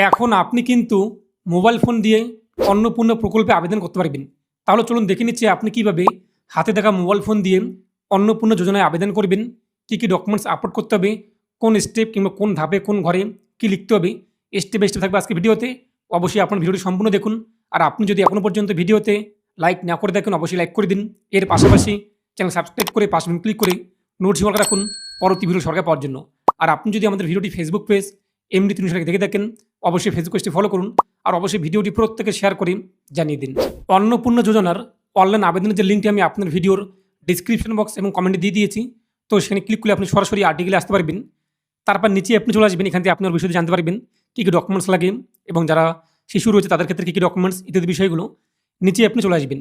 এখন আপনি কিন্তু মোবাইল ফোন দিয়ে অন্নপূর্ণা প্রকল্পে আবেদন করতে পারবেন। তাহলে চলুন দেখে নিচ্ছি আপনি কিভাবে হাতে থাকা মোবাইল ফোন দিয়ে অন্নপূর্ণা যোজনায় আবেদন করবেন, কী ডকুমেন্টস আপলোড করতে হবে, কোন স্টেপ কিংবা কোন ধাপে কোন ঘরে কী লিখতে হবে। স্টেপ বাই স্টেপ থাকবে আজকে ভিডিওতে। অবশ্যই আপনার ভিডিওটি সম্পূর্ণ দেখুন। আর আপনি যদি এখনও পর্যন্ত ভিডিওতে লাইক না করে দেখেন অবশ্যই লাইক করে দিন। এর পাশাপাশি চ্যানেল সাবস্ক্রাইব করে পাশে ক্লিক করে নোটিফিকেশন রাখুন পরবর্তী ভিডিও সরকার পাওয়ার জন্য। আর আপনি যদি আমাদের ভিডিওটি ফেসবুক পেজ এমডি ৩০০ দেখে দেখেন অবশ্যই ফেসবুক পেজটি ফলো করুন। আর অবশ্যই ভিডিওটি প্রত্যেকে শেয়ার করে জানিয়ে দিন। অন্নপূর্ণা যোজনার অনলাইন আবেদনের যে লিঙ্কটি আমি আপনার ভিডিওর ডিসক্রিপশন বক্স এবং কমেন্টে দিয়ে দিয়েছি, তো সেখানে ক্লিক করলে আপনি সরাসরি আর্টিকেলে আসতে পারবেন। তারপর নিচে আপনি চলে আসবেন, এখান থেকে আপনি বিষয়টি জানতে পারবেন কী ডকুমেন্টস লাগে এবং যারা শিশু রয়েছে তাদের ক্ষেত্রে কী ডকুমেন্টস ইত্যাদি বিষয়গুলো। নিচে আপনি চলে আসবেন।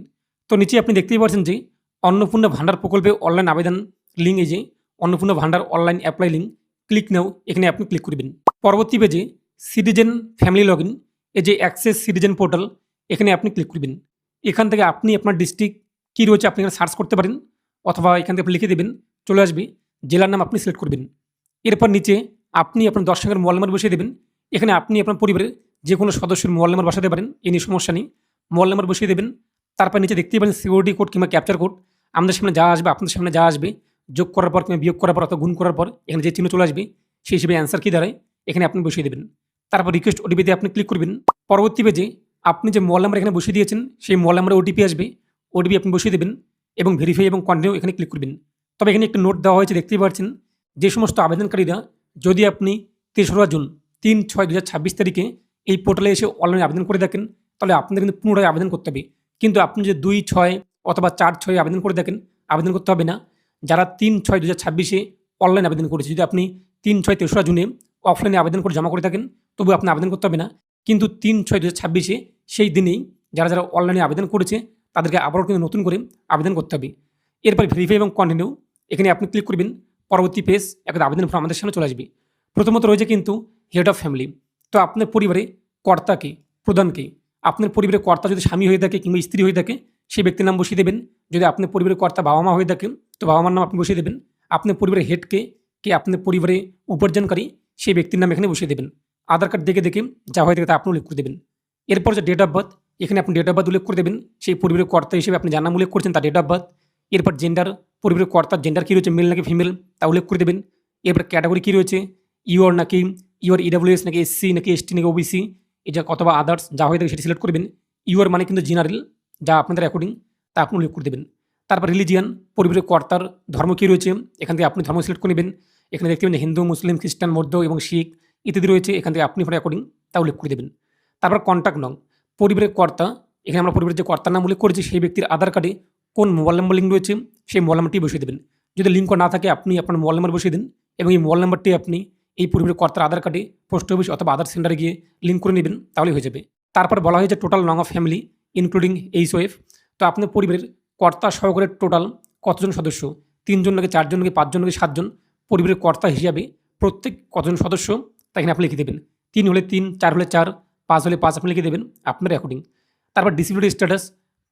তো নিচে আপনি দেখতেই পাচ্ছেন যে অন্নপূর্ণা ভান্ডার প্রকল্পে অনলাইন আবেদন লিঙ্ক, এই যে অন্নপূর্ণা ভান্ডার অনলাইন অ্যাপ্লাই লিঙ্ক, ক্লিক নাও, এখানে আপনি ক্লিক করবেন। পরবর্তী পেজে সিটিজেন ফ্যামিলি লগ ইন, এই যে অ্যাক্সেস সিটিজেন পোর্টাল, এখানে আপনি ক্লিক করবেন। এখান থেকে আপনি আপনার ডিস্ট্রিক্ট কী রয়েছে আপনি এখানে সার্চ করতে পারেন, অথবা এখান থেকে আপনি লিখে দেবেন, চলে আসবে। জেলার নাম আপনি সিলেক্ট করবেন। এরপর নিচে আপনি আপনার দর্শকের মোবাইল নাম্বার বসিয়ে দেবেন। এখানে আপনি আপনার পরিবারের যে কোনো সদস্যের মোবাইল নাম্বার বসাতে পারেন, এ নিয়ে সমস্যা নেই। মোবাইল নাম্বার বসিয়ে দেবেন। তারপর নিচে দেখতেই পারেন সিকিউরিটি কোড কিংবা ক্যাপচার কোড। আমাদের সামনে যা আসবে, আপনাদের সামনে যা আসবে, যোগ করার পর কিংবা বিয়োগ করার পর অথবা গুণ করার পর এখানে যে চিহ্ন চলে আসবে, সেই হিসেবে অ্যান্সার কী দাঁড়ায় এখানে আপনি বসিয়ে দেবেন। তারপর রিকোয়েস্ট ওটিপিতে আপনি ক্লিক করবেন। পরবর্তী পেজে আপনি যে মোবাইল নাম্বার এখানে বসিয়ে দিয়েছেন সেই মোবাইল নাম্বারে ওটিপি আসবে, ওটিপি আপনি বসিয়ে দেবেন এবং ভেরিফাই এবং কন্টিনিউ এখানে ক্লিক করবেন। তবে এখানে একটি নোট দেওয়া হয়েছে, দেখতেই পাচ্ছেন, যে সমস্ত আবেদনকারীরা যদি আপনি ৩রা জুন ৩/৬/২০২৬ তারিখে এই পোর্টালে এসে অনলাইনে আবেদন করে থাকেন, তাহলে আপনাদের কিন্তু পুনরায় আবেদন করতে হবে। কিন্তু আপনি যদি ২/৬ অথবা ৪/৬ আবেদন করে থাকেন, আবেদন করতে হবে না। যারা ৩/৬/২০২৬ অনলাইন আবেদন করেছে, যদি আপনি ৩/৬ জুনে অফলাইনে আবেদন করে জমা করে থাকেন, তবু আপনি আবেদন করতে হবে না। কিন্তু ৩/৬/২০২৬ সেই দিনেই যারা যারা অনলাইনে আবেদন করেছে তাদেরকে আবারও কিন্তু নতুন করে আবেদন করতে হবে। এরপর ভেরিফাই এবং কন্টিনিউ এখানে আপনি ক্লিক করবেন। পরবর্তী পেজ একটা আবেদন ফর্ম আমাদের সামনে চলে আসবে। প্রথমত রয়েছে কিন্তু হেড অফ ফ্যামিলি। তো আপনার পরিবারে কর্তাকে, প্রধানকে, আপনার পরিবারের কর্তা যদি স্বামী হয়ে থাকে কিংবা স্ত্রী হয়ে থাকে সেই ব্যক্তির নাম বসিয়ে দেবেন। যদি আপনার পরিবারের কর্তা বাবা মা হয়ে থাকে তো বাবা মার নাম আপনি বসিয়ে দেবেন। আপনার পরিবারের হেডকে, কে আপনার পরিবারে উপার্জনকারী সেই ব্যক্তির নাম এখানে বসিয়ে দেবেন। আধার কার্ড দেখে দেখে যা হয়ে থাকে তা আপনি উল্লেখ করে দেবেন। এরপর যে ডেট অফ বার্থ, এখানে আপনি ডেট অফ বার্থ উল্লেখ করে দেবেন। সেই পরিবারের কর্তা হিসেবে আপনি যার নাম উল্লেখ করছেন তার ডেট অফ বার্থ। এরপর জেন্ডার, পরিবারের কর্তার জেন্ডার কী রয়েছে, মেল নাকি ফিমেল, তা উল্লেখ করে দেবেন। এরপর ক্যাটাগরি কী রয়েছে, ইউর নাকি ইউর ইডাব্লিউএস নাকি এসসি নাকি এসটি নাকি ওবিসি, এটা অথবা আদার্স যা হয়ে থাকে সেটি সিলেক্ট করবেন। ইউর মানে কিন্তু জেনারেল, যা আপনাদের অ্যাকর্ডিং তা আপনি উল্লেখ করে দেবেন। তারপর রিলিজিয়ান, পরিবারের কর্তার ধর্ম কী রয়েছে, এখান থেকে আপনি ধর্ম সিলেক্ট করে নেবেন। এখানে দেখতে পাবেন হিন্দু, মুসলিম, খ্রিস্টান, বৌদ্ধ এবং শিখ ইত্যাদি রয়েছে, এখান থেকে আপনি অ্যাকর্ডিং তা উল্লেখ করে দেবেন। তারপর কন্ট্যাক্ট নং, পরিবারের কর্তা, এখানে আমরা পরিবারের যে কর্তার নাম উল্লেখ করেছি সেই ব্যক্তির আধার কার্ডে কোন মোবাইল নাম্বার লিঙ্ক রয়েছে সেই মোবাইল নাম্বারটি বসিয়ে দেবেন। যদি লিঙ্ক না থাকে আপনি আপনার মোবাইল নাম্বার বসিয়ে দিন এবং এই মোবাইল নাম্বারটি আপনি এই পরিবারের কর্তার আধার কার্ডে পোস্ট অফিস অথবা আধার সেন্টারে গিয়ে লিঙ্ক করে নেবেন, তাহলেই হয়ে যাবে। তারপর বলা হয়েছে টোটাল নং অফ ফ্যামিলি ইনক্লুডিং এইচওএফ। তো আপনার পরিবারের কর্তা সহকারে টোটাল কতজন সদস্য, ৩ জন নাকি ৪ জন নাকি ৫ জন নাকি ৭ জন, পরিবারের কর্তা হিসাবে প্রত্যেক কতজন সদস্য তা এখানে আপনি লিখে দেবেন। ৩ হলে ৩, ৪ হলে ৪, 5 হলে 5 আপনি লিখে দেবেন আপনার অ্যাকর্ডিং। তারপর ডিসেবিলিটি স্ট্যাটাস,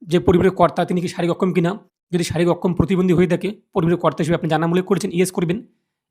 যে পরিবারের কর্তা তিনি কি শারীরিক অক্ষম কিনা, যদি শারীরিক অক্ষম প্রতিবন্ধী হয়ে থাকে পরিবারের কর্তা হিসেবে আপনি যার নাম উল্লেখ করেছেন ইয়েস করবেন।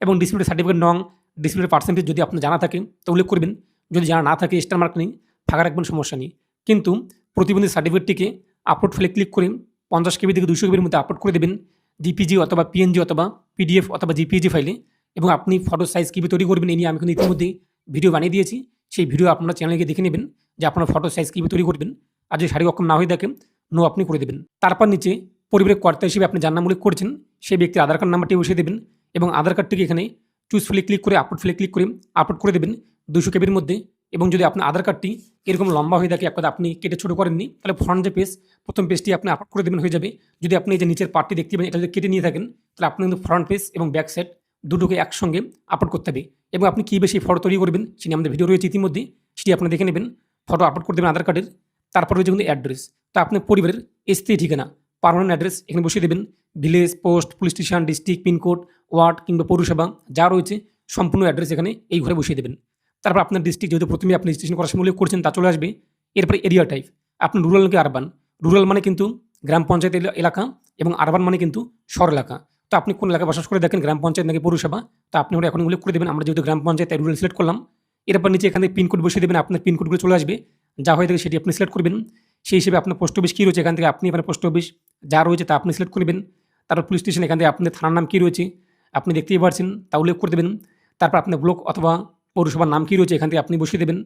এবং ডিসেবিলিটি সার্টিফিকেট নং, ডিসেবিলিটি পার্সেন্টেজ যদি আপনার জানা থাকে তো উল্লেখ করবেন। যদি জানা না থাকে স্টার মার্ক নেই, ফাঁকা রাখবেন, সমস্যা নেই। কিন্তু প্রতিবন্ধী সার্টিফিকেটটিকে আপলোড ফাইলে ক্লিক করে 50 কেবি থেকে 200 কেবির মধ্যে আপলোড করে দেবেন, জিপিজি অথবা পিএনজি অথবা পিডিএফ অথবা জিপিজি ফাইলে। এবং আপনি ফটো সাইজ কীভাবে তৈরি করবেন এই নিয়ে আমি কিন্তু ইতিমধ্যেই ভিডিও বানিয়ে দিয়েছি, সেই ভিডিও আপনারা চ্যানেলে গিয়ে দেখে নেবেন যে আপনার ফটো সাইজ কীভাবে তৈরি করবেন। আর যদি শারীরিক অক্ষম না হয়ে থাকে নো আপনি করে দেবেন। তারপর নিচে পরিবারের কর্তা হিসেবে আপনি যার নাম উল্লেখ করেছেন সেই ব্যক্তির আধার কার্ড নাম্বারটি বসিয়ে দেবেন এবং আধার কার্ডটিকে এখানে চুজ ফিলে ক্লিক করে আপলোড ফিলে ক্লিক করে আপলোড করে দেবেন 200 কেবির মধ্যে। এবং যদি আপনার আধার কার্ডটি এরকম লম্বা হয়ে থাকে, একবার আপনি কেটে ছোটো করেননি, তাহলে ফ্রন্ট যে পেজ, প্রথম পেজটি আপনি আপলোড করে দেবেন, হয়ে যাবে। যদি আপনি এই যে নিচের পার্টটি দেখতে পাবেন এটা যদি কেটে নিয়ে থাকেন তাহলে আপনি কিন্তু ফ্রন্ট পেজ এবং ব্যাক সাইড দুটোকে একসঙ্গে আপলোড করতে হবে। এবং আপনি কী বেশি ফটো তৈরি করবেন সেটি আমাদের ভিডিও রয়েছে ইতিমধ্যে, সেটি আপনি দেখে নেবেন। ফটো আপলোড করে দেবেন আধার কার্ডের। তারপর রয়েছে কিন্তু অ্যাড্রেস, তা আপনার পরিবারের স্থায়ী ঠিকানা, পার্মানেন্ট অ্যাড্রেস এখানে বসিয়ে দেবেন। Village, post, police station, district, pincode, ward কিংবা পৌরসভা যা রয়েছে সম্পূর্ণ অ্যাড্রেস এখানে এই ঘরে বসিয়ে দেবেন। তারপর আপনার ডিস্ট্রিক্ট যেহেতু প্রথমে আপনি রেজিস্ট্রেশন করার সময় উল্লেখ করছেন তা চলে আসবে। এরপরে এরিয়া টাইপ, আপনি রুরাল নাকি আরবান, রুরাল মানে কিন্তু গ্রাম পঞ্চায়েত এলাকা এবং আরবান মানে কিন্তু শহর এলাকা। তো আপনি কোন এলাকায় বসবাস করে দেখেন, গ্রাম পঞ্চায়েত নাকি পৌরসভা, তো আপনি ওটা এখন উল্লেখ করে দেবেন। আমরা যেহেতু গ্রাম পঞ্চায়েত রুরাল সিলেক্ট করলাম, এরপর নিচে এখানে পিনকোড বসিয়ে দেবেন, আপনার পিনকোডগুলো চলে আসবে, যা হয়ে থাকে সেটি আপনি সিলেক্ট করবেন। সেই হিসেবে আপনার পোস্ট অফিস কী রয়েছে এখান থেকে আপনি আপনার পোস্ট অফিস যা রয়েছে তা আপনি সিলেক্ট করবেন। তারপর পুলিশ স্টেশন এখান থেকে আপনাদের থানার নাম কী রয়েছে আপনি দেখতেই পাচ্ছেন তা উল্লেখ করে দেবেন। তারপর আপনার ব্লক অথবা পৌরসভার নাম কী রয়েছে এখান থেকে আপনি বসিয়ে দেবেন।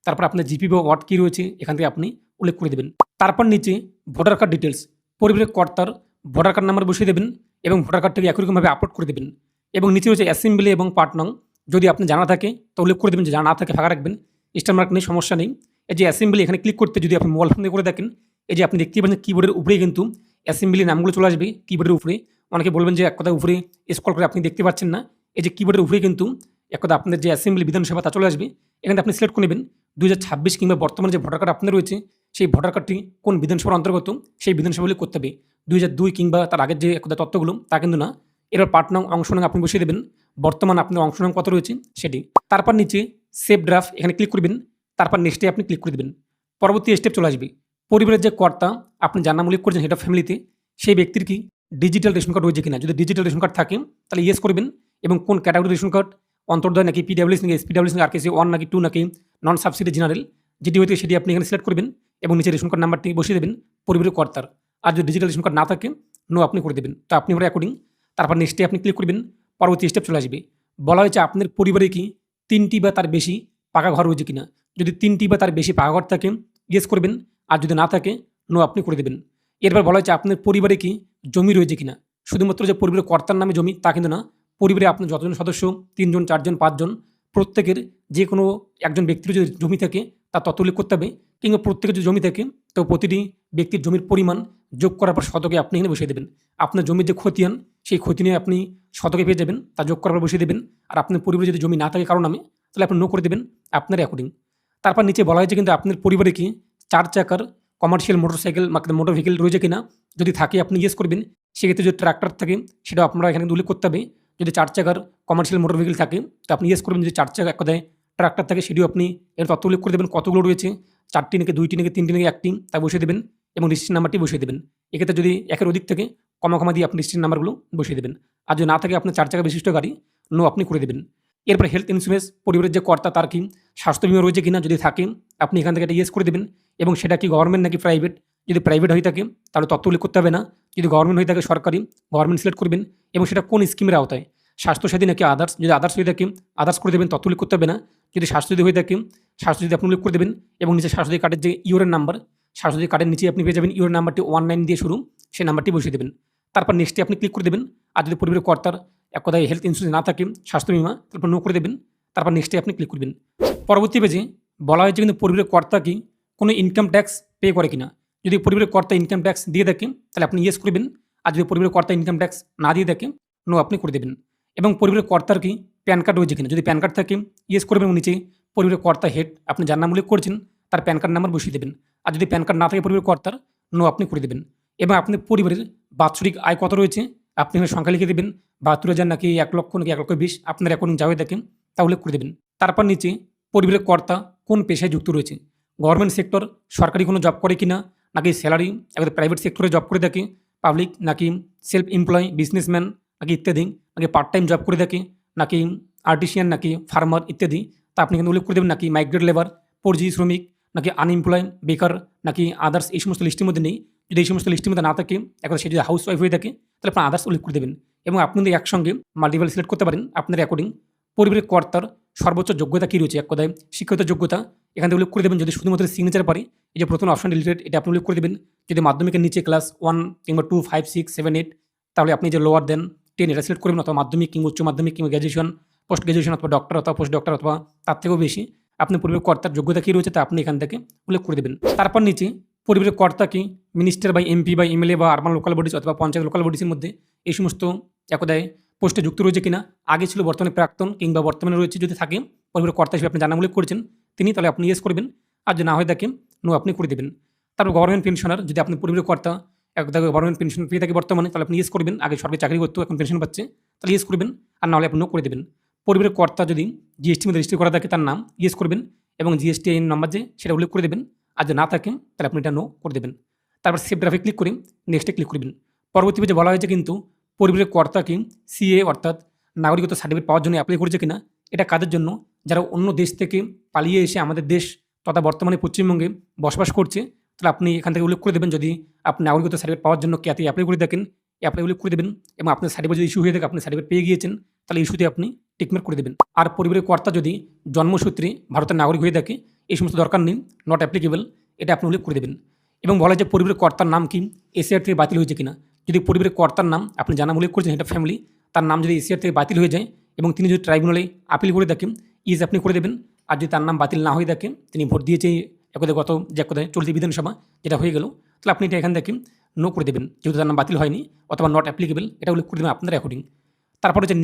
তারপর আপনার জিপি বা ওয়ার্ড কী রয়েছে এখান থেকে আপনি উল্লেখ করে দেবেন। তারপর নিচে ভোটার কার্ড ডিটেলস, পরিবারের কর্তার ভোটার কার্ড নাম্বার বসিয়ে দেবেন এবং ভোটার কার্ডটাকে একই রকমভাবে আপলোড করে দেবেন। এবং নিচে রয়েছে অ্যাসেম্বলি এবং পার্ট নং, যদি আপনি জানা থাকে তো উল্লেখ করে দেবেন, যে জানা না থাকে ফাঁকা রাখবেন, স্টার মার্ক নেই, সমস্যা নেই। এই যে অ্যাসেম্বলি এখানে ক্লিক করতে যদি আপনি মোবাইল ফোন দিয়ে করে দেখেন, এই যে আপনি দেখতেই পাচ্ছেন কিবোর্ডের উপরেই কিন্তু অ্যাসেম্বলি নামগুলো চলে আসবে কিবোর্ডের উপরে। অনেকে বলবেন যে এক কথা উপরে স্ক্রল করে আপনি দেখতে পাচ্ছেন না, এই যে কিবোর্ডের উপরে কিন্তু এক কথা আপনাদের যে অ্যাসেম্বলি বিধানসভা তা চলে আসবে। এখানে আপনি সিলেক্ট করে নেবেন 2026 কিংবা বর্তমানে যে ভোটার কার্ড আপনার রয়েছে সেই ভোটার কার্ডটি কোন বিধানসভার অন্তর্গত সেই বিধানসভাগুলি করতে হবে। 2002 কিংবা তার আগের যে এক কথা তথ্যগুলো তা কিন্তু না। এবার পার্ট নং অংশ নং আপনি বসিয়ে দেবেন, বর্তমান আপনার অংশ নং কত রয়েছে সেটি। তারপর নিচে সেভ ড্রাফট এখানে ক্লিক করবেন, তারপর নেক্সটে আপনি ক্লিক করে দেবেন। পরবর্তী স্টেপ চলে আসবে, পরিবারের যে কর্তা আপনি যার নাম উল্লেখ করছেন হেড অফ ফ্যামিলিতে, সেই ব্যক্তির কি ডিজিটাল রেশন কার্ড রয়েছে কিনা। যদি ডিজিটাল রেশন কার্ড থাকে তাহলে ইয়েস করবেন, এবং কোন ক্যাটাগরি রেশন কার্ড, অন্তর্দয় নাকি পিডাব্লিউএস নাকি এসপিডাব্লিউএস নাকি আরকেসি 1 নাকি 2 নাকি নন সাবসিডি জেনারেল, যেটি হয়তো সেটি আপনি এখানে সিলেক্ট করবেন এবং নিচে রেশন কার্ড নাম্বারটি বসিয়ে দেবেন পরিবারের কর্তার। আর যদি ডিজিটাল রেশন কার্ড না থাকে নো আপনি করে দেবেন, তো আপনি ওরা অ্যাকর্ডিং। তারপর নেক্সটে আপনি ক্লিক করবেন, পরবর্তী স্টেপ চলে আসবে। বলা হয়েছে আপনার পরিবারে কি 3টি বা তার বেশি পাকা ঘর রয়েছে কিনা। যদি 3টি বা তার বেশি পাকা ঘর থাকে ইয়েস করবেন, আর যদি না থাকে নো আপনি করে দেবেন। এরপর বলা হয়েছে আপনার পরিবারে কি জমি রয়েছে কিনা। শুধুমাত্র যে পরিবারের কর্তার নামে জমি তা কিন্তু না, পরিবারে আপনার যতজন সদস্য 3 জন 4 জন 5 জন প্রত্যেকের যে কোনো একজন ব্যক্তির যদি জমি থাকে তার তত উল্লেখ করতে হবে, কিংবা প্রত্যেকের যদি জমি থাকে তো প্রতিটি ব্যক্তির জমির পরিমাণ যোগ করার পর শতকে আপনি এখানে বসিয়ে দেবেন। আপনার জমির যে খতিয়ান সেই খতিয়ানে আপনি শতকে পেয়ে যাবেন, তা যোগ করার পর বসিয়ে দেবেন। আর আপনার পরিবারে যদি জমি না থাকে কারো নামে তাহলে আপনি নো করে দেবেন আপনার অ্যাকর্ডিং। তারপর নিচে বলা হয়েছে কিন্তু আপনার পরিবারে কি 4 চাকার কমার্শিয়াল মোটরসাইকেল মোটর ভেহিকেল রয়েছে কিনা। যদি থাকে আপনি ইয়েস করবেন, সেক্ষেত্রে যদি ট্রাক্টর থাকে সেটাও আপনারা এখানে উল্লেখ করতে হবে। যদি 4 চাকার কমার্শিয়াল মোটর ভেহিকেল থাকে তো আপনি ইয়েস করবেন, যদি 4 চাকা এক কথায় ট্রাক্টর থাকে সেটিও আপনি এর তথ্য উল্লেখ করে দেবেন, কতগুলো রয়েছে, 4টি নাকি 2টি নাকি 3টি নাকি 1টি, তা বসিয়ে দেবেন এবং রেজিস্ট্রেশন নাম্বারটি বসিয়ে দেবেন। এক্ষেত্রে যদি একের অধিক থেকে কমা দিয়ে আপনি রেজিস্ট্রেশন নাম্বারগুলো বসিয়ে দেবেন। আর যদি না থাকে আপনার 4 চাকা বিশিষ্ট গাড়ি নো আপনি করে দেবেন। এরপর হেলথ ইন্স্যুরেন্স, পরিবারের যে কর্তা তার কি স্বাস্থ্য বিমা রয়েছে কিনা, যদি থাকে আপনি এখান থেকে এটা ইয়েস করে দেবেন, এবং সেটা কি গভর্নমেন্ট নাকি প্রাইভেট। যদি প্রাইভেট হয়ে থাকে তাহলে তথ্য উল্লেখ করতে হবে না, যদি গভর্নমেন্ট হয়ে থাকে সরকারি, গভর্নমেন্ট সিলেক্ট করবেন, এবং সেটা কোন স্কিমের আওতায়, স্বাস্থ্যসাথী নাকি আদার্স। যদি আদার্স হয়ে থাকে আদার্স করে দেবেন, তথ্য উল্লেখ করতে হবে না। যদি স্বাস্থ্যসাথী হয়ে থাকে স্বাস্থ্যসাথী আপনি উল্লেখ করে দেবেন, এবং নিচে স্বাস্থ্যসাথী কার্ডের যে ইউরের নাম্বার, স্বাস্থ্যসাথী কার্ডের নিচে আপনি পেয়ে যাবেন ইউরের নাম্বারটি 19 দিয়ে শুরু, সেই নাম্বারটি বসিয়ে দেবেন। তারপর নেক্সটে আপনি ক্লিক করে দেবেন। আর যদি পরিবারের কর্তার এক কথায় হেলথ ইন্স্যুরেন্স না থাকে, স্বাস্থ্য বিমা, তারপর নো করে দেবেন। তারপর নেক্সটে আপনি ক্লিক করবেন। পরবর্তী পেজে বলা হয়েছে কিন্তু পরিবারের কর্তা কি কোনো ইনকাম ট্যাক্স পে করে কিনা। যদি পরিবারের কর্তা ইনকাম ট্যাক্স দিয়ে থাকে তাহলে আপনি ইয়েস করবেন, আর যদি পরিবারের কর্তা ইনকাম ট্যাক্স না দিয়ে থাকে নো আপনি করে দেবেন। এবং পরিবারের কর্তার কি প্যান কার্ড রয়েছে কিনা, যদি প্যান কার্ড থাকে ইয়েস করবেন, এবং নিচে পরিবারের কর্তা হেড আপনি যার নাম উল্লেখ করছেন তার প্যান কার্ড নাম্বার বসিয়ে দেবেন। আর যদি প্যান কার্ড না থাকে পরিবারের কর্তার নো আপনি করে দেবেন। এবং আপনার পরিবারের বাৎসরিক আয় কত রয়েছে আপনি এখানে সংখ্যা লিখে দেবেন, 72,000 নাকি 1 লক্ষ নাকি 1,20,000 আপনার অ্যাকাউন্ট যা হয়ে থাকে তা উল্লেখ করে দেবেন। তারপর নিচে পরিবারের কর্তা কোন পেশায় যুক্ত রয়েছে, গভর্নমেন্ট সেক্টর সরকারি কোনো জব করে কিনা, নাকি স্যালারি একদম প্রাইভেট সেক্টরে জব করে থাকে, পাবলিক নাকি সেলফ এমপ্লয় বিজনেসম্যান নাকি ইত্যাদি, নাকি পার্ট টাইম জব করে থাকে, নাকি আর্টিসিয়ান নাকি ফার্মার ইত্যাদি, তা আপনি কিন্তু উল্লেখ করে দেবেন। নাকি মাইগ্রেট লেবার, পরিযায়ী শ্রমিক, নাকি আনএমপ্লয়েড বেকার, নাকি আদার্স, এই সমস্ত লিস্টের মধ্যে নেই। যদি এই সমস্ত লিস্টের মধ্যে না থাকে এখন সে যদি হাউস ওয়াইফ হয়ে থাকে তাহলে আপনার আদার্স উল্লেখ করে দেবেন, এবং আপনি কিন্তু একসঙ্গে মাল্টিপল সিলেক্ট করতে পারেন আপনার অ্যাকর্ডিং। পরিবারের কর্তার সর্বোচ্চ যোগ্যতা কী রয়েছে, এক কথায় শিক্ষিত যোগ্যতা এখান থেকে উল্লেখ করে দেবেন। যদি শুধুমাত্র সিগনেচার পারে এই যে প্রথম অপশন রিলেটেড এটা আপনি উল্লেখ করে দেবেন। যদি মাধ্যমিকের নিচে ক্লাস 1 কিংবা 2 5 6 7 8 তাহলে আপনি যে লোয়ার দেন 10 এটা সিলেক্ট করবেন, অথবা মাধ্যমিক কিংবা উচ্চ মাধ্যমিক কিংবা গ্র্যাজুয়েশন, পোস্ট গ্র্যাজুয়েশন অথবা ডক্টর অথবা পোস্ট ডক্টর অথবা তার থেকেও বেশি আপনি পরিবারের কর্তার যোগ্যতা কী রয়েছে তা আপনি এখান থেকে উল্লেখ করে দেবেন। তারপর নিচে পরিবারের কর্তা কি মিনিস্টার বা এমপি বা এমএলএ বা আরবান লোকাল বডিজ অথবা পঞ্চায়েত লোকাল বডিজের মধ্যে এই সমস্ত একদায় পোস্টে যুক্ত রয়েছে কিনা, আগে ছিল বর্তমানে প্রাক্তন কিংবা বর্তমানে রয়েছে, যদি থাকে পরিবারের কর্তা হিসেবে আপনি জানা উল্লেখ করেছেন তিনি, তাহলে আপনি ইয়েস করবেন, আর যদি না হয়ে থাকে নো আপনি করে দেবেন। তারপর গভর্নমেন্ট পেনশনার, যদি আপনি পরিবারের কর্তা একদা গভর্নমেন্ট পেনশন পেয়ে থাকে বর্তমানে তাহলে আপনি ইয়েস করবেন, আগে সরকারি চাকরি করতো এখন পেনশন পাচ্ছে তাহলে ইয়েস করবেন, আর নাহলে আপনি নো করে দেবেন। পরিবারের কর্তা যদি জিএসটি মধ্যে রেজিস্টার করা থাকে তার নাম ইয়েস করবেন, এবং জিএসটি আইন নাম্বার যে সেটা উল্লেখ করে দেবেন, আর যদি না থাকে তাহলে আপনি এটা নো করে দেবেন। তারপর সেভ ড্রাফে ক্লিক করে নেক্সটে ক্লিক করবেন। পরবর্তী পেজে বলা হয়েছে কিন্তু পরিবারের কর্তা কি সিএ অর্থাৎ নাগরিকত্ব সার্টিফিকেট পাওয়ার জন্য অ্যাপ্লাই করেছে কিনা এটা কাদের জন্য? যারা অন্য দেশ থেকে পালিয়ে এসে আমাদের দেশ তথা বর্তমানে পশ্চিমবঙ্গে বসবাস করছে। তাহলে আপনি এখান থেকে উল্লেখ করে দেবেন, যদি আপনি নাগরিকত্ব সার্টিফিকেট পাওয়ার জন্য ক্যাতে অ্যাপ্লাই করে থাকেন, অ্যাপ্লাই উল্লেখ করে দেবেন এবং আপনার সার্টিফিকেট যদি ইস্যু হয়ে থাকে, আপনি সার্টিফিকেট পেয়ে গিয়েছেন, তাহলে ইস্যুতে আপনি টিকমার্ক করে দেবেন। আর পরিবারের কর্তা যদি জন্মসূত্রে ভারতের নাগরিক হয়ে থাকে, এই সমস্ত দরকার নেই, নট অ্যাপ্লিকেবল, এটা আপনি উল্লেখ করে দেবেন। এবং বলা যায় পরিবারের কর্তার নাম কি এসিআর থেকে বাতিল হয়েছে কিনা। যদি পরিবারের কর্তার নাম আপনি জানা উল্লেখ করেছেন, এটা ফ্যামিলি, তার নাম যদি এসিআর থেকে বাতিল হয়ে যায় এবং তিনি যদি ট্রাইব্যুনালে আপিল করে থাকেন, ইজ আপনি করে দেবেন। আর যদি তার নাম বাতিল না হয়ে থাকে, তিনি ভোট দিয়েছে একদা গত যে একদায় চলতি বিধানসভা যেটা হয়ে গেল, তাহলে আপনি এটা এখান থেকে নো করে দেবেন, যেহেতু তার নাম বাতিল হয়নি অথবা নট অ্যাপ্লিকেবল, এটা উল্লেখ করে দেবেন আপনার অ্যাকর্ডিং। তারপর হচ্ছে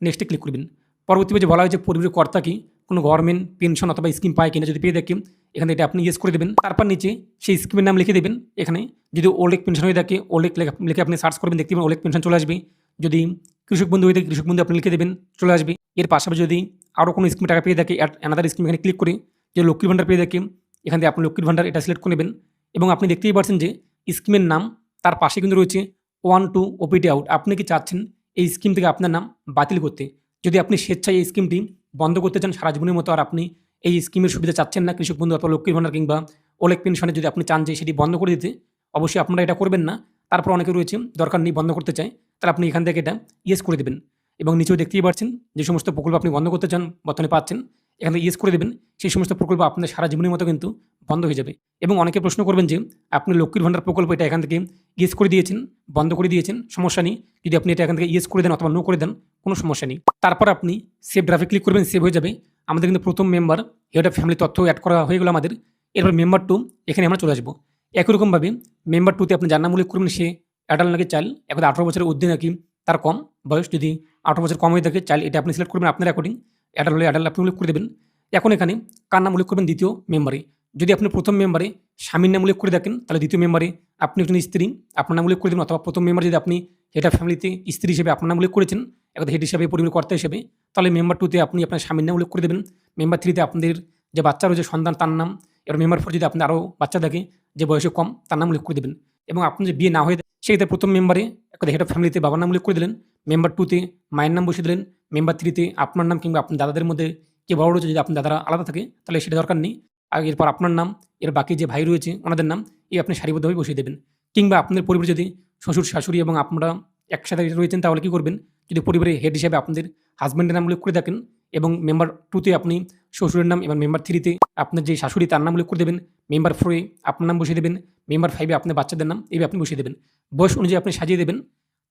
নেক্সটে ক্লিক করবেন। পরবর্তী পেজে বলা হয়েছে পরিবারের কর্তা কি কোনো গভর্নমেন্ট পেনশন অথবা স্কিম পায় কিনা, যদি পেয়ে থাকেন এখানে এটা আপনি ইয়েস করে দেবেন। তারপর নিচে সেই স্কিমের নাম লিখে দেবেন। এখানে যদি ওল্ড এজ পেনশন হয়ে থাকে, ওল্ড এজ লিখে আপনি সার্চ করবেন, দেখতে পাবেন ওল্ড এজ পেনশন চলে আসবে। যদি কৃষক বন্ধু হয়ে থাকে, কৃষক বন্ধু আপনি লিখে দেবেন, চলে আসবে। এর পাশাপাশি যদি আরও কোনো স্কিম টাকা পেয়ে থাকে, অ্যানাদার স্কিম এখানে ক্লিক করে যে লক্ষ্মীর ভান্ডার পেয়ে থাকে, এখান থেকে আপনি লক্ষ্মীর ভান্ডার এটা সিলেক্ট করে নেবেন। এবং আপনি দেখতেই পাচ্ছেন যে স্কিমের নাম তার পাশে কিন্তু রয়েছে 1 to OPT আউট। আপনি কি চাচ্ছেন এই স্কিম থেকে আপনার নাম বাতিল করতে? যদি আপনি স্বেচ্ছায় এই স্কিমটি বন্ধ করতে চান সারা জীবনের মতো, আর আপনি এই স্কিমের সুবিধা চাচ্ছেন না, কৃষক বন্ধু অথবা লক্ষ্মীর ভান্ডার কিংবা ওলেক পেনশনে যদি আপনি চান যে সেটি বন্ধ করে দিতে, অবশ্যই আপনারা এটা করবেন না। তারপর অনেকে রয়েছে দরকার নেই বন্ধ করতে চায়, তাহলে আপনি এখান থেকে এটা ইয়েস করে দেবেন। এবং নিচেও দেখতেই পাচ্ছেন যে সমস্ত প্রকল্প আপনি বন্ধ করতে চান, বর্তমানে পাচ্ছেন, এখান থেকে ইয়েস করে দেবেন। সেই সমস্ত প্রকল্প আপনার সারা জীবনের মতো কিন্তু বন্ধ হয়ে যাবে। এবং অনেকে প্রশ্ন করবেন যে আপনি লক্ষ্মীর ভান্ডার প্রকল্প এটা এখান থেকে ইয়েস করে দিয়েছেন, বন্ধ করে দিয়েছেন, সমস্যা নেই। যদি আপনি এটা এখান থেকে ইয়েস করে দেন অথবা নো করে দেন, কোনো সমস্যা নেই। তারপর আপনি সেভ ড্রাফে ক্লিক করবেন, সেভ হয়ে যাবে। আমাদের কিন্তু প্রথম মেম্বার হেড অফ ফ্যামিলি তথ্য অ্যাড করা হয়ে গেল আমাদের। এরপর মেম্বার 2 এখানে আমরা চলে আসবো। একই রকমভাবে মেম্বার 2তে আপনি যার নাম উল্লেখ করবেন সে অ্যাডাল্ট নাকি চাইল্ড, এখন 18 বছরের ঊর্ধ্বে নাকি তার কম বয়স, যদি 18 বছর কম হয়ে থাকে চাইল্ড, এটা আপনি সিলেক্ট করবেন আপনার অ্যাকর্ডিং। অ্যাডাল্ট হলে অ্যাডাল্ট আপনি উল্লেখ করে দেবেন। এখন এখানে কার নাম উল্লেখ করবেন? দ্বিতীয় মেম্বারে। যদি আপনি প্রথম মেম্বারে স্বামীর নাম উল্লেখ করে দেখেন, তাহলে দ্বিতীয় মেম্বারে আপনি একজন স্ত্রী আপনার নাম উল্লেখ করে দেবেন। অথবা প্রথম মেম্বার যদি আপনি হেড অফ ফ্যামিলিতে স্ত্রী হিসেবে আপনার নাম উল্লেখ করেছেন, এখন হেড হিসাবে পরিবার কর্তা হিসেবে, তাহলে মেম্বার 2তে আপনি আপনার স্বামীর নাম উল্লেখ করে দেবেন। মেম্বার 3তে আপনাদের যে বাচ্চা রয়েছে সন্তান তার নাম। এবার মেম্বার 4 যদি আপনার আরও বাচ্চা থাকে যে বয়সে কম, তার নাম উল্লেখ করে দেবেন। এবং আপনি যে বিয়ে না হয়ে সেক্ষেত্রে প্রথম মেম্বারে একটা হেড অফ ফ্যামিলিতে বাবার নাম উল্লেখ করে দিলেন, মেম্বার 2তে মায়ের নাম বসিয়ে দিলেন, মেম্বার 3তে আপনার নাম কিংবা আপনার দাদাদের মধ্যে কে বড় রয়েছে, যদি আপনার দাদারা আলাদা থাকে তাহলে সেটা দরকার নেই। আর এরপর আপনার নাম, এর বাকি যে ভাই রয়েছে ওনাদের নাম এই আপনি সারিবদ্ধভাবে বসিয়ে দেবেন। কিংবা আপনাদের পরিবারে যদি শ্বশুর শাশুড়ি এবং আপনারা একসাথে রয়েছেন, তাহলে কী করবেন? যদি পরিবারের হেড হিসেবে আপনাদের হাজব্যান্ডের নাম উল্লেখ করে থাকেন এবং মেম্বার 2তে আপনি শ্বশুরের নাম, এবং মেম্বার 3তে আপনার যে শাশুড়ি তার নাম উল্লেখ করে দেবেন, মেম্বার 4-এ আপনার নাম বসিয়ে দেবেন, মেম্বার 5-এ আপনার বাচ্চাদের নাম এইভাবে আপনি বসিয়ে দেবেন। বয়স অনুযায়ী আপনি সাজিয়ে দেবেন।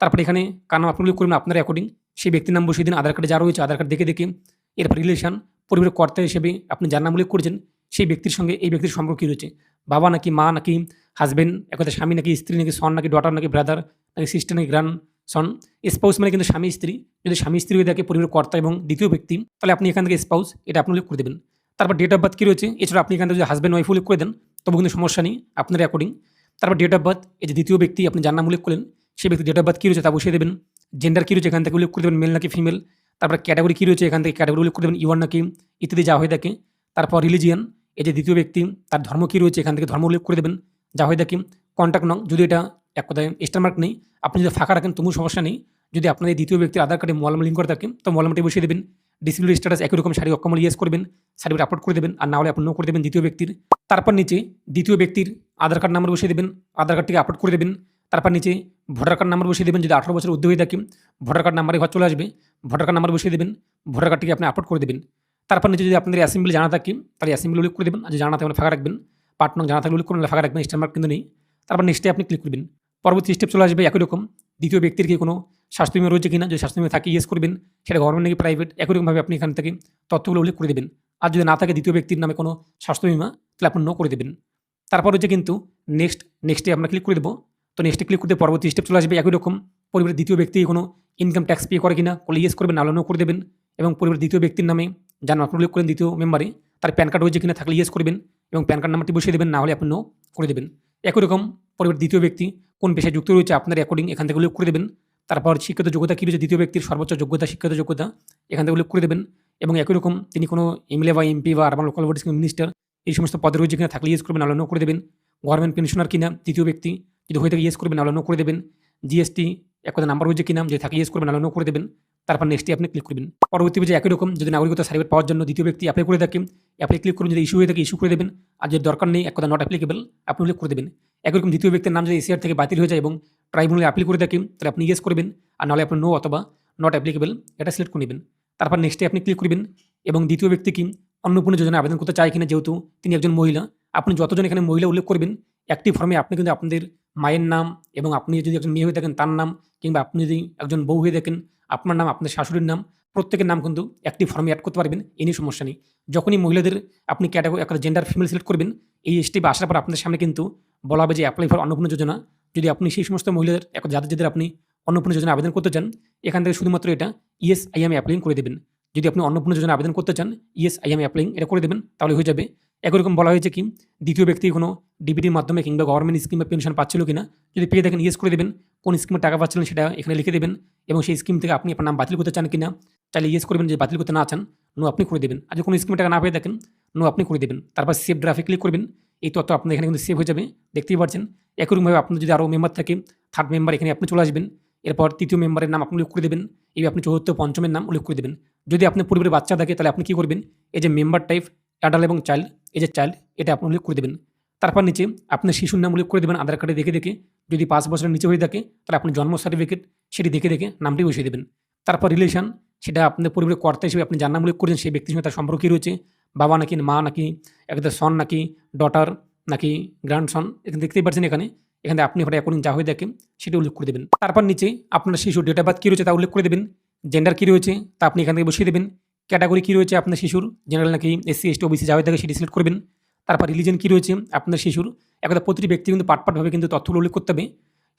তারপরে এখানে কার নাম আপনি উল্লেখ করবেন আপনার অ্যাকর্ডিং, সেই ব্যক্তির নাম বসিয়ে দিন। আধার কার্ডে যা রয়েছে আধার কার্ড দেখে দেখে। এরপর রিলেশন, পরিবারের কর্তা হিসেবে আপনি যার নাম উল্লেখ করেছেন সেই ব্যক্তির সঙ্গে এই ব্যক্তির সম্পর্ক কী রয়েছে, বাবা নাকি মা নাকি হাজব্যান্ড, একথা স্বামী নাকি স্ত্রী নাকি সন নাকি ডটার নাকি ব্রাদার নাকি সিস্টার নাকি গ্র্যান্ড সন। স্পাউস মানে কিন্তু স্বামী স্ত্রী, যদি স্বামী স্ত্রী হয়ে থাকে পরিবারের কর্তা এবং দ্বিতীয় ব্যক্তি, তাহলে আপনি এখান থেকে স্পাউস এটা আপনি উল্লেখ করে দেবেন। তারপর ডেট অফ বার্থ কী রয়েছে, এছাড়া আপনি এখান থেকে যদি হাজব্যান্ড ওয়াইফ উল্লেখ করে দেন তবে কিন্তু সমস্যা নেই আপনার অ্যাকর্ডিং। তারপর ডেট অফ বার্থ, এই যে দ্বিতীয় ব্যক্তি আপনি যার নাম উল্লেখ করলেন সেই ব্যক্তি ডেট অফ বার্থ কী রয়েছে তা বসিয়ে দেবেন। জেন্ডার কী রয়েছে এখান থেকে উল্লেখ করে দেবেন, মেল নাকি ফিমেল। তারপর ক্যাটাগরি কী রয়েছে এখান থেকে ক্যাটাগরি উল্লেখ করে দেবেন, ইউয়ান নাকি ইত্যাদি যা হয়ে থাকে। তারপর রিলিজিয়ান, এই যে দ্বিতীয় ব্যক্তি তার ধর্ম কী রয়েছে এখান থেকে ধর্ম উল্লেখ করে দেবেন যা হয়ে থাকে। কন্ট্যাক্ট নং, যদি এটা এক কথায় স্টার মার্ক নেই, আপনি যদি ফাঁকা রাখেন তবুও সমস্যা নেই। যদি আপনার এই দ্বিতীয় ব্যক্তির আধার কার্ডে মোবাইল লিঙ্ক করে থাকে তো মোবাইলটি বসিয়ে দেবেন। ডিসেবিলিটি স্ট্যাটাস একই রকম শারীরিক অক্ষম ইয়েস করবেন, সার্টিফিকেট আপলোড করে দেবেন, আর না হলে আপনি নো করে দেবেন দ্বিতীয় ব্যক্তির। তারপর নিচে দ্বিতীয় ব্যক্তির আধার কার্ড নাম্বার বসিয়ে দেবেন, আধার কার্ডটিকে আপলোড করে দেবেন। তারপর নিচে ভোটার কার্ড নাম্বার বসিয়ে দেবেন, যদি 18 বছর ঊর্ধ্বে হয়ে থাকে ভোটার কার্ড নাম্বারে ঘর চলে আসবে, ভোটার কার্ড নাম্বার বসিয়ে দেবেন, ভোটার কার্ডটিকে আপনি আপলোড করে দেবেন। তারপর নিচে যদি আপনাদের অ্যাসেম্বলি জানা থাকে তাহলে অ্যাসেম্বলি উল্লেখ করে দেবেন, আর যদি জানা থাকলে ফাঁকা রাখবেন। পার্ট নং জানা থাকলে উল্লেখ করবেন, ফাঁকা রাখবেন, স্টার মার্ক কিন্তু নেই। তারপর নেক্সটে আপনি ক্লিক করবেন। পরবর্তী স্টেপ চলে আসবে একই রকম, দ্বিতীয় ব্যক্তির কি কোনো স্বাস্থ্য বিমা রয়েছে কিনা, যদি স্বাস্থ্য বিমা থাকে ইয়েস করবেন, সেটা গভর্নমেন্ট নাকি প্রাইভেট একই রকমভাবে আপনি এখান থেকে তথ্যগুলো উল্লেখ করে দেবেন। আর যদি না থাকে দ্বিতীয় ব্যক্তির নামে কোনো স্বাস্থ্য বিমা, তাহলে আপনি নো করে দেবেন। তারপর হচ্ছে কিন্তু নেক্সটে আমরা ক্লিক করে দেবো। তো নেক্সটে ক্লিক করতে পরবর্তী স্টেপ চলে আসবে একই রকম, পরিবারের দ্বিতীয় ব্যক্তি কোনো ইনকাম ট্যাক্স পে করে কিনা, করলে ইয়েস করবেন, নাহলে নো করে দেবেন। এবং পরিবারের দ্বিতীয় ব্যক্তির নামে যার নাম আপনি উল্লেখ করেন দ্বিতীয় মেম্বারে তার প্যান কার্ড রয়েছে কিনা, থাকলে ইয়েস করবেন এবং প্যান কার্ড নাম্বারটি বসিয়ে দেবেন, না হলে আপনি নো করে দেবেন। একই রকম পরিবারের দ্বিতীয় ব্যক্তি কোন পেশায় যুক্ত রয়েছে আপনার অ্যাকর্ডিং এখান থেকে উল্লেখ করে দেবেন। তারপর শিক্ষিত যোগ্যতা কী রয়েছে, দ্বিতীয় ব্যক্তির সর্বোচ্চ যোগ্যতা শিক্ষিত যোগ্যতা এখান থেকে উল্লেখ করে দেবেন। এবং একই রকম তিনি কোনো এমএলএ বা এমপি বা আরবান লোকাল বডিজ মিনিস্টার এই সমস্ত পদে রয়েছে কিনা, থাকলে ইয়েস করবেন, নাহলে নো করে দেবেন। গভর্নমেন্ট পেনশনার কিনা দ্বিতীয় ব্যক্তি, যদি হয়ে থাকে ইয়েস করবেন, নাহলে নো করে দেবেন। জিএসটি এক কথা নাম্বার রয়েছে কিনা, যদি থাকে ইয়েস করবেন, নাহলে নো করে দেবেন। তারপর নেক্সটে আপনি ক্লিক করবেন। পরবর্তী পেজে একই রকম যদি নাগরিকত্ব সার্টিফিকেট পাওয়ার জন্য দ্বিতীয় ব্যক্তি অ্যাপ্লাই করে থাকে, অ্যাপ্লাই ক্লিক করুন, যদি ইস্যু হয়ে থাকে ইস্যু করে দেবেন, আর যদি দরকার নেই এক কথা নট অ্যাপ্লিকেবল আপনি উল্লেখ করে দেবেন। একই রকম দ্বিতীয় ব্যক্তির নাম যদি এসিআর থেকে বাতিল হয়ে যায় এবং ট্রাইব্যুনালে অ্যাপিল করে থাকে তাহলে আপনি ইয়েস করবেন, আর নাহলে আপনি নো অথবা নট অ্যাপ্লিকেবল এটা সিলেক্ট করে নেবেন। তারপর নেক্সটে আপনি ক্লিক করবেন এবং দ্বিতীয় ব্যক্তি কি অন্নপূর্ণা যোজনা আবেদন করতে চায় কিনা, যেহেতু তিনি একজন মহিলা, আপনি যতজন এখানে মহিলা উল্লেখ করবেন একটি ফর্মে আপনি কিন্তু আপনাদের মায়ের নাম এবং আপনি যদি একজন মেয়ে হয়ে থাকেন তার নাম, কিংবা আপনি যদি একজন বউ হয়ে থাকেন আপনার নাম, আপনার শাশুড়ির নাম, প্রত্যেকের নাম কিন্তু একটি ফর্মে অ্যাড করতে পারবেন, এই নিয়ে সমস্যা নেই। যখনই মহিলাদের আপনি ক্যাটাগরি একটা জেন্ডার ফিমেল সিলেক্ট করবেন, এই স্টেপে আসার পর আপনাদের সামনে কিন্তু বলা হবে যে অ্যাপ্লাই ফর অন্নপূর্ণা যোজনা। যদি আপনি সেই সমস্ত মহিলাদের যাদের আপনি অন্নপূর্ণা যোজনা আবেদন করতে চান, এখান থেকে শুধুমাত্র এটা ইয়েস আই এম অ্যাপ্লাইং করে দেবেন। যদি আপনি অন্নপূর্ণা যোজনা আবেদন করতে চান, ইয়েস আই এম অ্যাপ্লাইং এটা করে দেবেন, তাহলে হয়ে যাবে। একই রকম বলা হয়েছে কি দ্বিতীয় ব্যক্তি কোনো ডিবিটির মাধ্যমে কিংবা গভর্নমেন্ট স্কিম বা পেনশন পাচ্ছিল কিনা, যদি পেয়ে দেখেন ইয়েস করে দেবেন। কোন স্কিমে টাকা পাচ্ছিলেন সেটা এখানে লিখে দেবেন এবং সেই স্কিম থেকে আপনি আপনার নাম বাতিল করতে চান কিনা, চাইলে ইয়েস করবেন, যে বাতিল করতে না চান নো আপনি করে দেবেন। আর যদি কোনো স্কিমে টাকা না পেয়ে দেখেন নো আপনি করে দেবেন। তারপর সেভ ড্রাফে ক্লিক করবেন, এই তথ্য আপনার এখানে কিন্তু সেভ হয়ে যাবে, দেখতেই পাচ্ছেন। একইরকমভাবে আপনার যদি আরও মেম্বার থাকে, থার্ড মেম্বার এখানে আপনি চলে আসবেন, এরপর তৃতীয় মেম্বারের নাম আপনি উল্লেখ করে দেবেন, এই আপনি চতুর্থ পঞ্চমের নাম উল্লেখ করে দেবেন। যদি আপনার পরিবারের বাচ্চা থাকে তাহলে আপনি কী করবেন, এই যে মেম্বার টাইপ অ্যাডাল্ট এবং চাইল্ড, এই যে চাইল্ড এটা আপনি উল্লেখ করে দেবেন। তারপর নিচে আপনার শিশুর নাম উল্লেখ করে দেবেন আধার কার্ডে দেখে দেখে, যদি 5 বছরের নিচে হয়ে থাকে তাহলে আপনি জন্ম সার্টিফিকেট সেটি দেখে দেখে নামটি বসিয়ে দেবেন। তারপর রিলেশন, সেটা আপনার পরিবারের কর্তা হিসেবে আপনি যার নাম উল্লেখ করেছেন সেই ব্যক্তির সঙ্গে তার সম্পর্ক কী রয়েছে, বাবা নাকি মা নাকি একটা সন নাকি ডটার নাকি গ্র্যান্ডসন, এখানে দেখতেই পাচ্ছেন। এখানে আপনি হঠাৎ অ্যাকর্ডিং যা হয়ে দেখেন সেটা উল্লেখ করে দেবেন। তারপর নিচে আপনার শিশুর ডেট অফ বার্থ কী রয়েছে তা উল্লেখ করে দেবেন, জেন্ডার কী রয়েছে তা আপনি এখান থেকে বসিয়ে দেবেন, ক্যাটাগরি কী রয়েছে আপনার শিশুর, জেনারেল নাকি এসসি এসটি ওবিসি যা হয়ে থাকে সেটি সিলেক্ট করবেন। তারপর রিলিজন কী রয়েছে আপনার শিশুর, একটা প্রতিটি ব্যক্তি কিন্তু পার্টভাবে কিন্তু তথ্যগুলো উল্লেখ করতে হবে,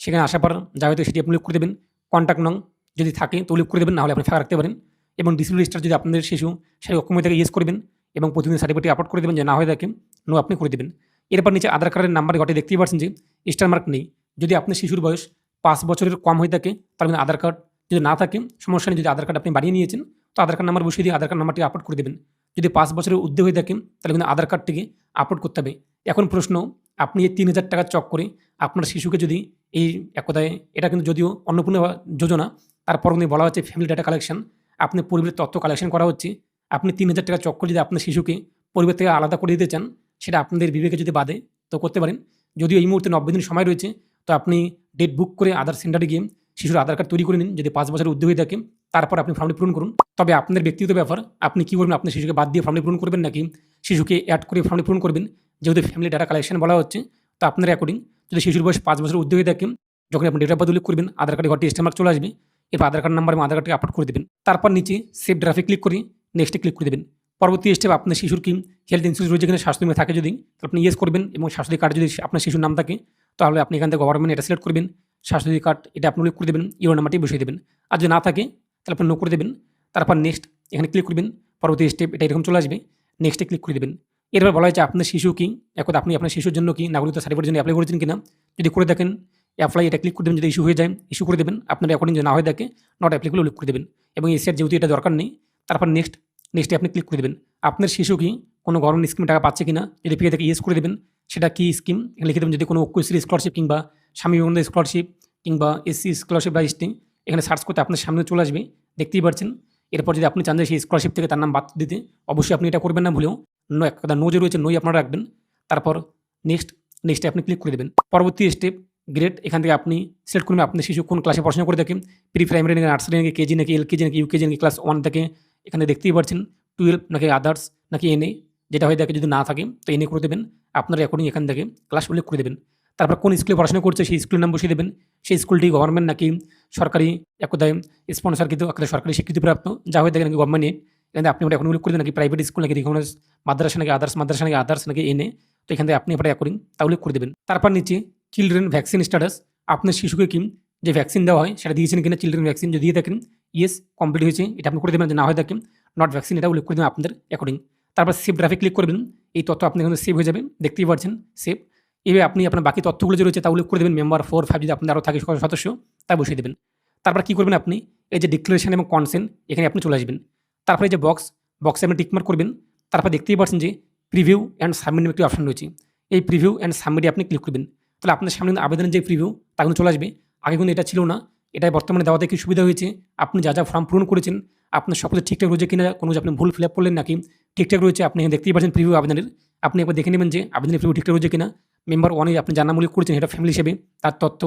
সেখানে আসার পর যা হয়তো সেটি আপনি উল্লেখ করে দেবেন। কন্ট্যাক্ট নং যদি থাকে তো উল্লেখ করে দেবেন, নাহলে আপনি ফাঁকা রাখতে পারেন। এবং ডিসেবল স্টার যদি আপনাদের শিশু সেই অক্ষম হয়ে থাকে ইয়েস করবেন এবং প্রতিদিন সার্টিফিকেট আপলোড করে দেবেন, যে না হয়ে থাকে নো আপনি করে দেবেন। এরপর নিচে আধার কার্ডের নাম্বার ঘটে দেখতেই পাচ্ছেন যে স্টার মার্ক নেই। যদি আপনার শিশুর বয়স 5 বছরের কম হয়ে থাকে তাহলে কিন্তু আধার কার্ড, যদি না থাকে সমস্যা নেই, যদি আধার কার্ড আপনি বানিয়ে নিয়েছেন তো আধার কার্ড নাম্বার বসিয়ে দিয়ে আধার কার্ড নাম্বারটি আপলোড করে দেবেন। যদি 5 বছরের ঊর্ধ্বে হয়ে থাকে তাহলে কিন্তু আধার কার্ডটিকে আপলোড করতে হবে। এখন প্রশ্ন, আপনি এই 3000 টাকা চক করে আপনার শিশুকে যদি এই এক কথায়, এটা কিন্তু যদিও অন্নপূর্ণা যোজনা, তারপর কিন্তু বলা হচ্ছে ফ্যামিলি ডাটা কালেকশন, আপনি পরিবারের তথ্য কালেকশন করা হচ্ছে, আপনি 3000 টাকা চক করে যদি আপনার শিশুকে পরিবার থেকে আলাদা করে দিতে চান, সেটা আপনাদের বিবেকে যদি বাদে তো করতে পারেন। যদিও এই মুহূর্তে 90 দিন সময় রয়েছে, তো আপনি ডেট বুক করে আধার সেন্টারে গিয়ে শিশুর আধার কার্ড তৈরি করে নিন, যদি 5 বছরের ঊর্ধ্বে হয়ে থাকে তারপর আপনি ফর্মটি পূরণ করুন। তবে আপনাদের ব্যক্তিগত ব্যাপার, আপনি কী করবেন, আপনার শিশুকে বাদ দিয়ে ফর্মটি পূরণ করবেন নাকি শিশুকে অ্যাড করে ফর্মটি পূরণ করবেন। যেহেতু ফ্যামিলি ডাটা কালেকশন বলা হচ্ছে, তো আপনার অ্যাকর্ডিং যদি শিশুর বয়স 5 বছরের ঊর্ধ্বে হয়ে থাকে, যখন আপনি ডেট অফ বার্থ উল্লেখ করবেন আধার কার্ডে ঘরটি স্ট্যাম্প মার্ক চলে আসবে, এরপর আধার কার্ড নাম্বার এবং আধার কার্ডটি আপলোড করে দেবেন। তারপর নিচে সেভ ড্রাফে ক্লিক করে নেক্সটে ক্লিক করে দেবেন। পরবর্তী স্টেপ, আপনার শিশুর কি হেলথ ইন্স্যুরেন্স রয়েছে কিনা, স্বাস্থ্য বীমা থাকে যদি আপনি ইয়েস করবেন, এবং স্বাস্থ্য কার্ড যদি আপনার শিশুর নাম থাকে তাহলে আপনি এখান থেকে গভর্নমেন্ট এটা সিলেক্ট করবেন, স্বাস্থ্য কার্ড এটা আপনি উল্লেখ করে দেবেন, ইউরো নাম্বারটি বসিয়ে দেবেন। আর যদি না থাকে তাহলে আপনি নো করে দেবেন। তারপর নেক্সট এখানে ক্লিক করবেন, পরবর্তী স্টেপ এটা এরকম চলে আসবে, নেক্সটে ক্লিক করে দেবেন। এরপর বলা হয়েছে আপনার শিশু কি এখন আপনি আপনার শিশুর জন্য কি নাগরিকত্ব সার্টিফিকেটের জন্য অ্যাপ্লাই করেছেন কিনা, যদি করে দেখেন অ্যাপ্লাই এটা ক্লিক করে দেবেন, যদি ইস্যু হয়ে যায় ইস্যু করে দেবেন, আপনার অ্যাকর্ডিং যদি না হয়ে থাকে নট অ্যাপ্লিকেবল উল্লেখ করে দেবেন, এবং এসিআর যেহেতু এটা দরকার নেই। তারপর নেক্সটে আপনি ক্লিক করে দেবেন। আপনার শিশু কি কোনো গভর্নমেন্ট স্কিমে টাকা পাচ্ছে কিনা, যদি পেয়ে থাকে ইয়েস করে দেবেন, সেটা কি স্কিম লিখে দেবেন, যদি কোনো ঐক্যশ্রী স্কলারশিপ কিংবা স্বামী বিবেকানন্দ স্কলারশিপ কিংবা এসসি স্কলারশিপ বা এসটি, এখানে সার্চ করতে আপনার সামনে চলে আসবে, দেখতেই পাচ্ছেন। এরপর যদি আপনি চান যে সেই স্কলারশিপ থেকে তার নাম বাদ দিতে, অবশ্যই আপনি এটা করবেন না ভুলেও, এক কথা নো যে রয়েছে নোই আপনারা রাখবেন। তারপর নেক্সটে আপনি ক্লিক করে দেবেন। পরবর্তী স্টেপ গ্রেড, এখান থেকে আপনি সিলেক্ট করবেন আপনার শিশু কোন ক্লাসে পড়াশোনা করে থাকে, প্রি প্রাইমারি নাকি নার্সারি নাকি কেজি নাকি এলকেজি নাকি ইউকেজি নাকি ক্লাস 1 থেকে, এখানে দেখতেই পাচ্ছেন 12 নাকি আদার্স নাকি এনএ, যেটা হয়ে থাকে যদি না থাকে তো এনএ করে দেবেন, আপনার অ্যাকর্ডিং এখান থেকে ক্লাস উল্লেখ করে দেবেন। তারপর কোন স্কুলে পড়াশোনা করছে সেই স্কুলের নাম বসিয়ে দেবেন, সেই স্কুলটি গভর্নমেন্ট নাকি সরকারি একদায় স্পন্সরকৃত সরকারি স্বীকৃতিপ্রাপ্ত যা হয়ে থাকে নাকি গভর্নমেন্ট, এখানে আপনি ওটা এখন উল্লেখ করে দেন, নাকি প্রাইভেট স্কুল নাকি রিকগনাইজ মাদ্রাসা নাকি আদার্স নাকি এনএ, তো এখান থেকে আপনি এটা অ্যাকর্ডিং তা উল্লেখ করে দেবেন। তারপর নিচে চিলড্রেন ভ্যাকসিন স্ট্যাটাস, আপনার শিশুকে কি যে ভ্যাকসিন দেওয়া হয় সেটা দিয়েছেন কিনা, চিলড্রেন ভ্যাকসিন যদি দিয়ে থাকেন ইয়েস কমপ্লিট হয়েছে এটা আপনি করে দেবেন, যে না হয়ে থাকে নট ভ্যাকসিন এটা উল্লেখ করে দেবেন আপনাদের অ্যাকর্ডিং। তারপর সেভ ড্রাফে ক্লিক করবেন, এই তথ্য আপনি এখানে সেভ হয়ে যাবে, দেখতেই পাচ্ছেন সেভ। এভাবে আপনি আপনার বাকি তথ্যগুলো যে রয়েছে তা উল্লেখ করে দেবেন, মেম্বার 4, 5 যদি আপনার আরও থাকে সদস্য তা বসিয়ে দেবেন। তারপর কী করবেন, আপনি এই যে ডিক্লারেশন এবং কনসেন্ট এখানে আপনি চলে আসবেন। তারপরে যে বক্সে আপনি টিকমার্ক করবেন, তারপর দেখতেই পাচ্ছেন যে প্রিভিউ অ্যান্ড সাবমিট একটি অপশন রয়েছে, এই প্রিভিউ অ্যান্ড সাবমিটে আপনি ক্লিক করবেন। তাহলে আপনার সামনে আবেদনের যে প্রিভিউ তা কিন্তু চলে আসবে, আগে কিন্তু এটা ছিল না, এটাই বর্তমানে দেওয়াতে কি সুবিধা হয়েছে, আপনি যা যা ফর্ম পূরণ করেছেন আপনার সকলে ঠিকঠাক রয়েছে কিনা, কোনো যে আপনি ভুল ফিল আপ করলেন নাকি ঠিকঠাক রয়েছে, আপনি এখানে দেখতেই পাচ্ছেন প্রিভিউ আবেদনের। আপনি একবার দেখে নেবেন যে আবেদনের প্রিভিউ ঠিকঠাক রয়েছে কিনা। মেম্বার 1 এ আপনি যার নাম উল্লেখ করেছেন হেড অফ ফ্যামিলি হিসেবে তার তথ্য,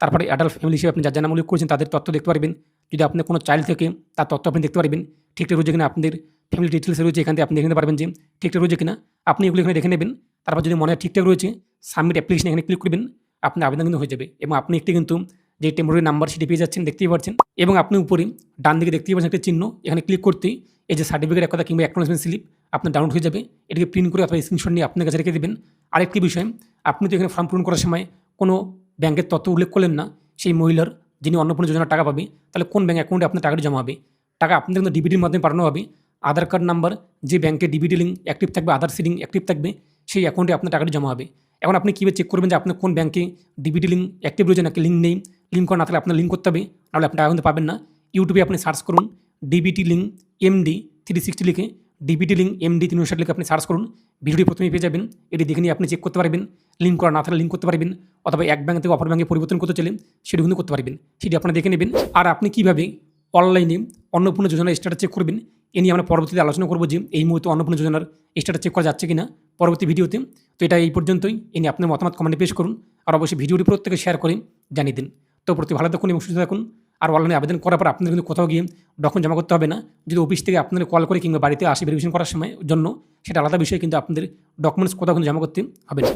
তারপরে অ্যাডাল্ট ফ্যামিলি হিসেবে আপনি যার নাম উল্লেখ করেছেন তাদের তথ্য দেখতে পারবেন। যদি আপনার কোনো চাইল্ড থেকে তার তথ্য আপনি দেখতে পারবেন ঠিকঠাক রয়েছে কিনা। আপনাদের ফ্যামিলি ডিটেলস রয়েছে এখান থেকে আপনি দেখে নিতে পারবেন যে ঠিকঠাক রয়েছে কিনা। আপনি এগুলো এখানে দেখে নেবেন। তারপর যদি মনে হয় ঠিকঠাক রয়েছে, সাবমিট অ্যাপ্লিকেশন এখানে ক্লিক করবেন, আপনার আবেদন কিন্তু হয়ে যাবে। এবং আপনি একটি কিন্তু যে টেম্পোরারি নাম্বার সেটি পেয়ে যাচ্ছেন, দেখতেই পাচ্ছেন। এবং আপনি উপরে ডান দিকে দেখতেই পাচ্ছেন একটা চিহ্ন, এখানে ক্লিক করতেই এই যে সার্টিফিকেট এক কথা কিংবা অ্যাকনোলেজমেন্ট স্লিপ আপনার ডাউনলোড হয়ে যাবে। এটাকে প্রিন্ট করে অথবা স্ক্রিনশট নিয়ে আপনার কাছে রেখে দেবেন। আরেকটি বিষয়, আপনি তো এখানে ফর্ম পূরণ করার সময় কোনো ব্যাংকের তথ্য উল্লেখ করলেন না, সেই মহিলার যিনি অন্নপূর্ণা যোজনার টাকা পাবে, তাহলে কোন ব্যাংক অ্যাকাউন্টে আপনার টাকাটি জমা হবে। টাকা আপনাদের কিন্তু ডিবিটির মাধ্যমে পাঠানো হবে। আধার কার্ড নাম্বার যে ব্যাংকে ডিবিটি লিঙ্ক অ্যাক্টিভ থাকবে, আধার সিডিং অ্যাক্টিভ থাকবে, সেই অ্যাকাউন্টে আপনার টাকাটি জমা হবে। এখন আপনি কীভাবে চেক করবেন যে আপনার কোন ব্যাংকে ডিবিটি লিঙ্ক অ্যাক্টিভ রয়েছে নাকি লিঙ্ক নেই। লিঙ্ক করা না থাকলে আপনার লিঙ্ক করতে হবে, নাহলে আপনি টাকা কিন্তু পাবেন না। ইউটিউবে আপনি সার্চ করুন ডিবিটি লিঙ্ক এমডি 360 লিখে, ডিবিটি লিঙ্ক এমডি 360 লিখে আপনি সার্চ করুন, ভিডিওটি প্রথমেই পেয়ে যাবেন। এটি দেখে নিয়ে আপনি চেক করতে পারবেন, লিঙ্ক করা না থাকলে লিঙ্ক করতে পারবেন, অথবা এক ব্যাংক থেকে অপর ব্যাংকে পরিবর্তন করতে চাইলে সেটি কিন্তু করতে পারবেন, সেটি আপনারা দেখে নেবেন। আর আপনি কীভাবে অনলাইনে অন্নপূর্ণা যোজনার স্ট্যাটাস চেক করবেন এ নিয়ে আমরা পরবর্তীতে আলোচনা করবো যে এই মুহূর্তে অন্নপূর্ণা যোজনার স্ট্যাটাস চেক করা যাচ্ছে কিনা পরবর্তী ভিডিওতে। তো এটা এই পর্যন্তই। এ নিয়ে আপনার মতামত কমেন্টে পেশ করুন, আর অবশ্যই ভিডিওটি প্রত্যেকে শেয়ার করে জানিয়ে দিন। তো প্রতি ভালো থাকুন এবং সুস্থ থাকুন। আর অনলাইনে আবেদন করার পর আপনাদের কিন্তু কোথাও গিয়ে ডকুমেন্ট জমা করতে হবে না। যদি অফিস থেকে আপনাদের কল করে কিংবা বাড়িতে আসে ভেরিফিকেশন করার সময় জন্য, সেটা আলাদা বিষয়, কিন্তু আপনাদের ডকুমেন্টস কোথাও কিন্তু জমা করতে হবে না।